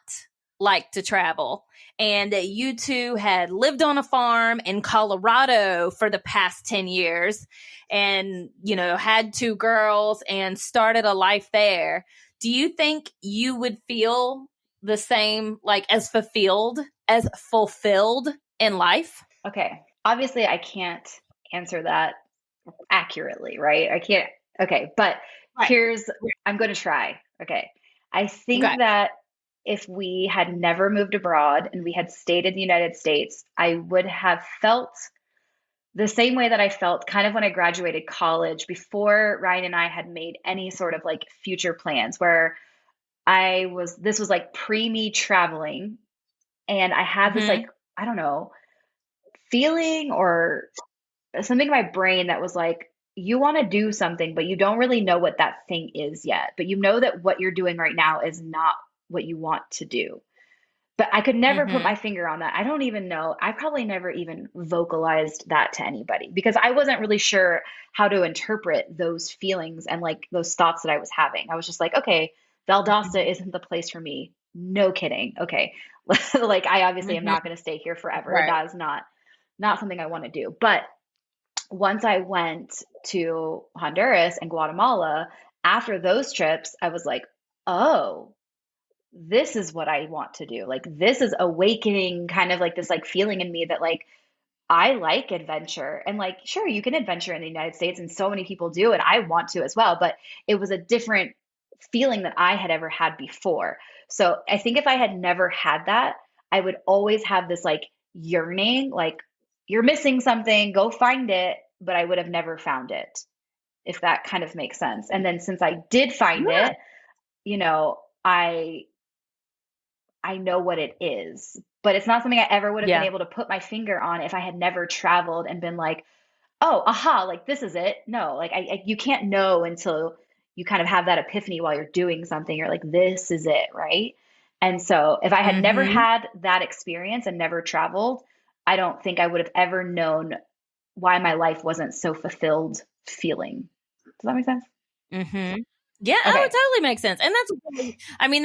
like to travel and that you two had lived on a farm in Colorado for the past 10 years and, had two girls and started a life there, do you think you would feel the same, like as fulfilled in life? Okay. Obviously, I can't answer that accurately, right? I can't. Okay. But Right. I'm going to try. Okay. I Okay. think that if we had never moved abroad and we had stayed in the United States, I would have felt the same way that I felt kind of when I graduated college before Ryan and I had made any sort of like future plans where this was like pre me traveling. And I had this like, Mm-hmm. I don't know, feeling or something in my brain that was like, you want to do something, but you don't really know what that thing is yet. But you know that what you're doing right now is not what you want to do. But I could never put Mm-hmm. my finger on that. I don't even know. I probably never even vocalized that to anybody because I wasn't really sure how to interpret those feelings and like those thoughts that I was having. I was just like, okay, Valdosta isn't the place for me. No kidding. Okay. Like I obviously am Mm-hmm. not going to stay here forever. Right. That is not something I want to do. But once I went to Honduras and Guatemala, after those trips, I was like, oh, this is what I want to do. Like this is awakening kind of like this like feeling in me that like I like adventure. And like sure, you can adventure in the United States and so many people do and I want to as well, but it was a different feeling that I had ever had before. So I think if I had never had that, I would always have this like yearning, like you're missing something, go find it, but I would have never found it, if that kind of makes sense. And then since I did find Yeah. it, you know, I know what it is, but it's not something I ever would have been Yeah. able to put my finger on if I had never traveled and been like, oh, aha, like this is it. No, like you can't know until you kind of have that epiphany while you're doing something. You're like, this is it, right? And so if I had never Mm-hmm. had that experience and never traveled, I don't think I would have ever known why my life wasn't so fulfilled feeling. Does that make sense? Mm-hmm. Yeah, oh, it Okay. totally makes sense. And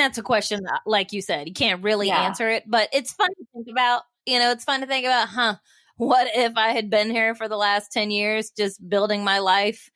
that's a question that, like you said, you can't really Yeah. answer it, but it's fun to think about. It's fun to think about, what if I had been here for the last 10 years, just building my life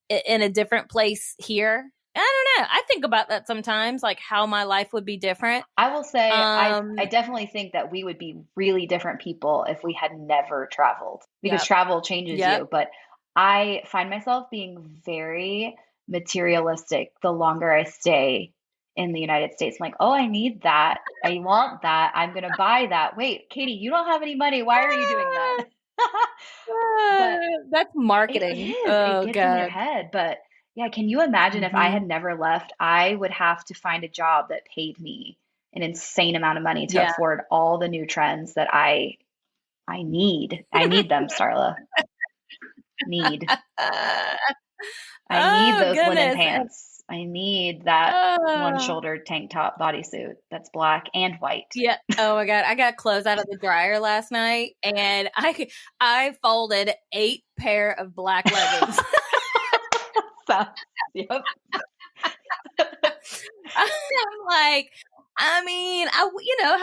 in a different place here? I don't know. I think about that sometimes, like how my life would be different. I will say I Um, definitely think that we would be really different people if we had never traveled because yep, travel changes yep. you. But I find myself being very materialistic the longer I stay in the United States. I'm like, oh, I need that. I want that. I'm gonna buy that. Wait, Katie, you don't have any money. Why are you doing that? Ah, ah, But that's it marketing. is. It Oh gets in your God. head. But yeah, can you imagine if I Hmm. had never left? I would have to find a job that paid me an insane amount of money to Yeah. afford all the new trends that I need. I need them, Starla. Need. Uh, I need oh those linen goodness. pants. I need that Uh, one-shouldered tank top bodysuit that's black and white. yeah. Oh my God. I got clothes out of the dryer last night, and I folded 8 pair of black leggings. So, yep. I'm like, I mean,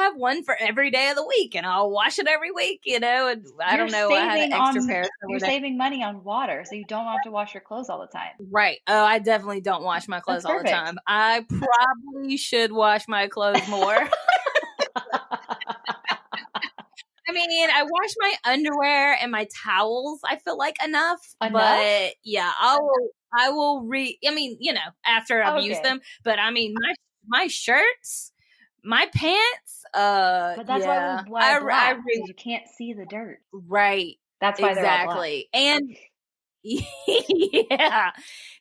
have one for every day of the week, and I'll wash it every week, and I You're don't know. I had an saving extra on pair you're somewhere there. saving money on water, so you don't have to wash your clothes all the time. Right. Oh, I definitely don't wash my That's clothes all the perfect. time. I probably should wash my clothes more. I mean, I wash my underwear and my towels, I feel like enough, Enough? but yeah, I will I mean, after I've used Okay. them, but I mean, my shirts, my pants, But that's why we yeah. wear I black, really because you can't see the dirt. right. That's why they're all black. Exactly. And yeah.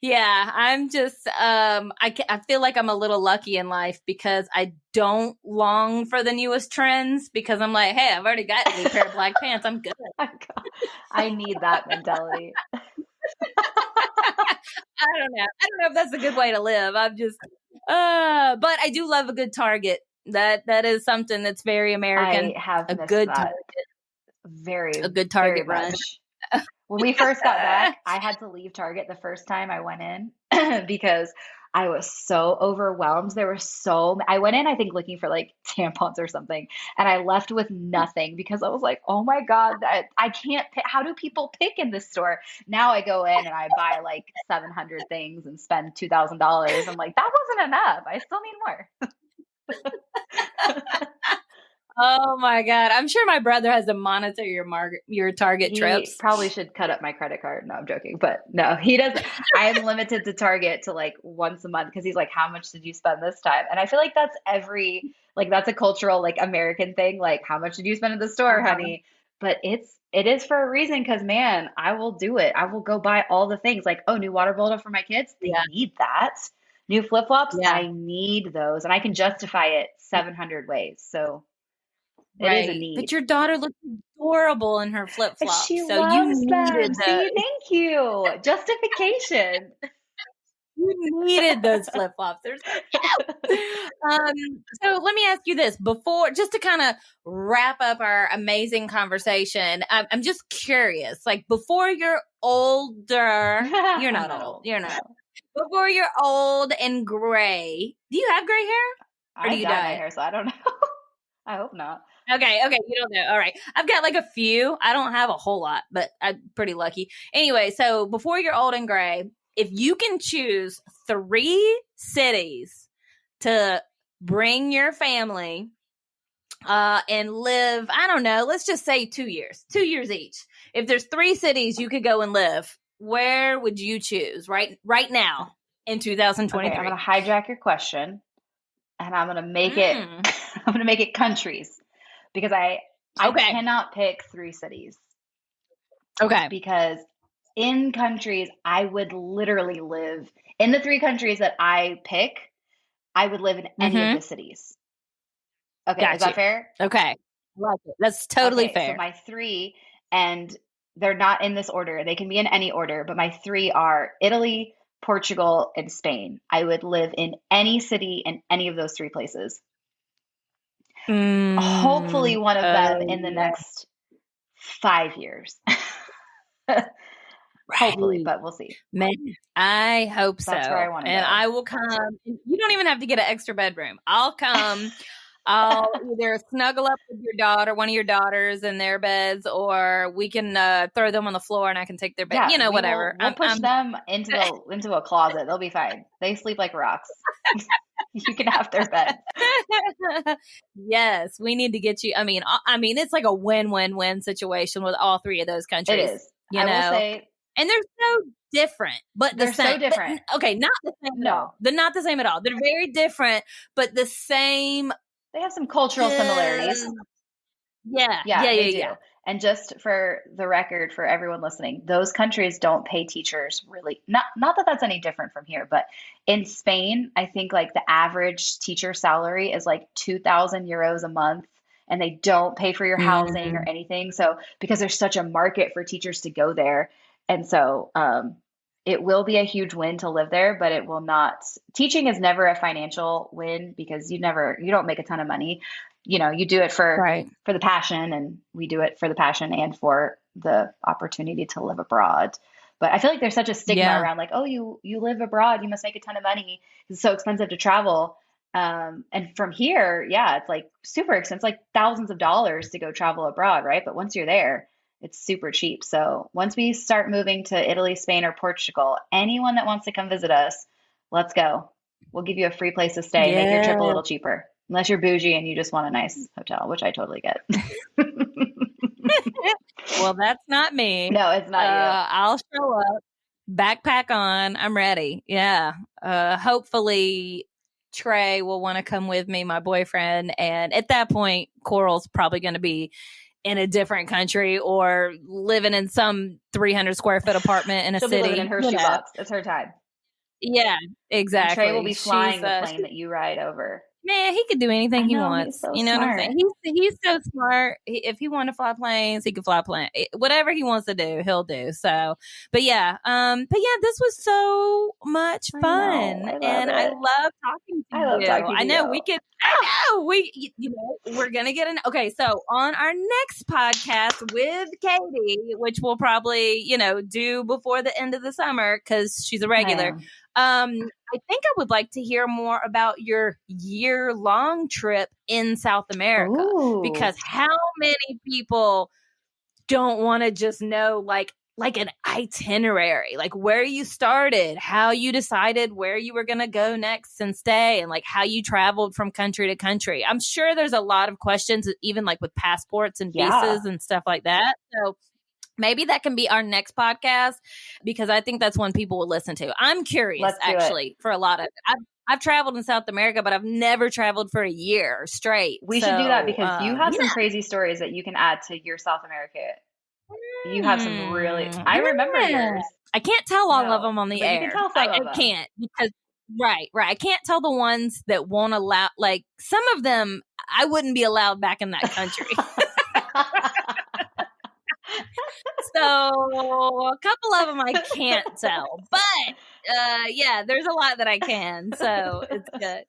Yeah, I'm just I feel like I'm a little lucky in life because I don't long for the newest trends because I'm like, hey, I've already got 8 pair of black pants. I'm good. I need that mentality. I don't know if that's a good way to live. I'm just but I do love a good Target. That is something that's very I American. have A missed good that a very, good very Target run. much. When we first got back, I had to leave Target the first time I went in because I was so overwhelmed. I went in, I think, looking for like tampons or something, and I left with nothing because I was like, oh my God, I can't pick. How do people pick in this store? Now I go in and I buy like 700 things and spend $2,000. I'm like, that wasn't enough. I still need more. Oh my God. I'm sure my brother has to monitor your Target He trips. probably should cut up my credit card. No, I'm joking. But no, he doesn't. I am limited to Target to like once a month because he's like, how much did you spend this time? And I feel like that's a cultural, like American thing. Like, how much did you spend at the store, Uh-huh. honey? But it is for a reason because man, I will do it. I will go buy all the things like, oh, new water bottle for my kids. They Yeah. need that. New flip-flops. Yeah. I need those. And I can justify it 700 ways. So it is a Right. need. But your daughter looks adorable in her flip She flops. So you loves them. needed See, thank you. Justification. those flip flops. They're so cute. So let me ask you this before, just to kind of wrap up our amazing conversation. I'm just curious, like before you're older, you're not old. No, You're not. no. Before you're old and gray, do you have gray hair or do I you dye dye my it? hair, so I don't know. I hope not. Okay, you don't know. All right. I've got like a few. I don't have a whole lot, but I'm pretty lucky. Anyway, so before you're old and gray, if you can choose 3 cities to bring your family and live, I don't know, let's just say 2 years. 2 years each. If there's 3 cities you could go and live, where would you choose right now in Okay, I'm 2023? gonna hijack your question and I'm gonna make it Mm, I'm gonna make it countries because I okay. cannot pick 3 cities Okay. because in countries I would literally live in the 3 countries that I pick, I would live in any of Mm-hmm. the cities. Okay, is Got that you. fair? Okay. Like it. That's totally Okay, so fair. my three, and they're not in this order. They can be in any order, but my three are Italy, Portugal, and Spain. I would live in any city in any of those 3 places. Hopefully, Mm, one of them oh in the yeah, next 5 years. Hopefully, right. but we'll see. Man, I hope That's where I so. want to And go. I will come. You don't even have to get an extra bedroom. I'll come I'll either snuggle up with your daughter, one of your daughters in their beds, or we can throw them on the floor and I can take their bed. Yeah, Whatever. we'll push them into a closet. They'll be fine. They sleep like rocks. You can have their bed. Yes, we need to get you. It's like a win-win-win situation with all three of those It countries. is. I will say, and they're so different, but they're the same. so different. Okay, not the same at all. They're not the same at all. They're very different, but the same. They have some cultural similarities. Yeah, they do. And just for the record, for everyone listening, those countries don't pay teachers really. Not that that's any different from here, but in Spain, I think like the average teacher salary is like 2,000 euros a month, and they don't pay for your housing or anything. So because there's such a market for teachers to go there, and so it will be a huge win to live there, but it will not. Teaching is never a financial win because you don't make a ton of money. You do it for the passion, and we do it for the passion and for the opportunity to live abroad. But I feel like there's such a stigma around like, oh, you live abroad, you must make a ton of money. It's so expensive to travel. And from here, it's like super expensive, like thousands of dollars to go travel abroad, right? But once you're there, it's super cheap. So once we start moving to Italy, Spain, or Portugal, anyone that wants to come visit us, let's go. We'll give you a free place to stay, make your trip a little cheaper. Unless you're bougie and you just want a nice hotel, which I totally get. Well, that's not me. No, it's not you. I'll show up, backpack on. I'm ready. Yeah. Hopefully Trey will want to come with me, my boyfriend. And at that point, Coral's probably going to be in a different country or living in some 300 square foot apartment in a She'll city. Be living in her shoebox. It's her time. Yeah, exactly. And Trey will be flying the plane that you ride over. Man, he could do anything he wants. So you know smart. what I'm saying? He's so smart. If he want to fly planes, he can fly planes. Whatever he wants to do, he'll do. So, but yeah, this was so much fun, I love talking to you. I know we could. I know we're gonna get an. Okay, so on our next podcast with Katie, which we'll probably do before the end of the summer because she's a regular. I think I would like to hear more about your year-long trip in South America. Ooh. Because how many people don't want to just know like an itinerary, like where you started, how you decided where you were going to go next and stay, and like how you traveled from country to country. I'm sure there's a lot of questions, even like with passports and visas and stuff like that. So maybe that can be our next podcast because I think that's one people will listen to. I'm curious, actually, for a lot of it. I've traveled in South America, but I've never traveled for a year straight. We should do that because you have some crazy stories that you can add to your South America. You have some really. I remember yours. I can't tell all of them on the air. You can tell some of them. I can't because right. I can't tell the ones that won't allow. Like some of them, I wouldn't be allowed back in that country. So a couple of them I can't tell, but there's a lot that I can. So it's good.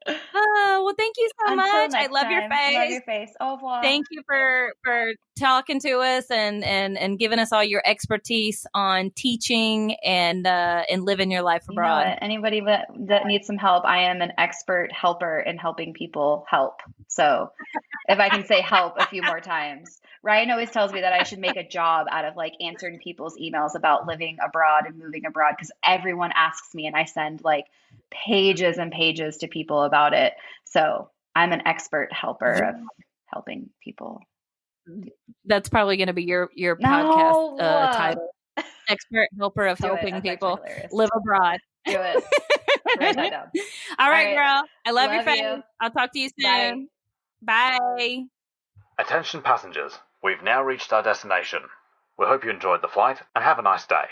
Well, thank you so much. I love your face. Love your face. Au revoir. Thank you for talking to us and giving us all your expertise on teaching and living your life abroad. Anybody that needs some help, I am an expert helper in helping people help. So if I can say help a few more times. Ryan always tells me that I should make a job out of like answering people's emails about living abroad and moving abroad because everyone asks me and I send like pages and pages to people about it. So I'm an expert helper of helping people. That's probably going to be your podcast title. Expert helper of helping people live abroad. Do it. Write that down. All right, girl. I love your face. I'll talk to you soon. Bye. Attention passengers, we've now reached our destination. We hope you enjoyed the flight and have a nice day.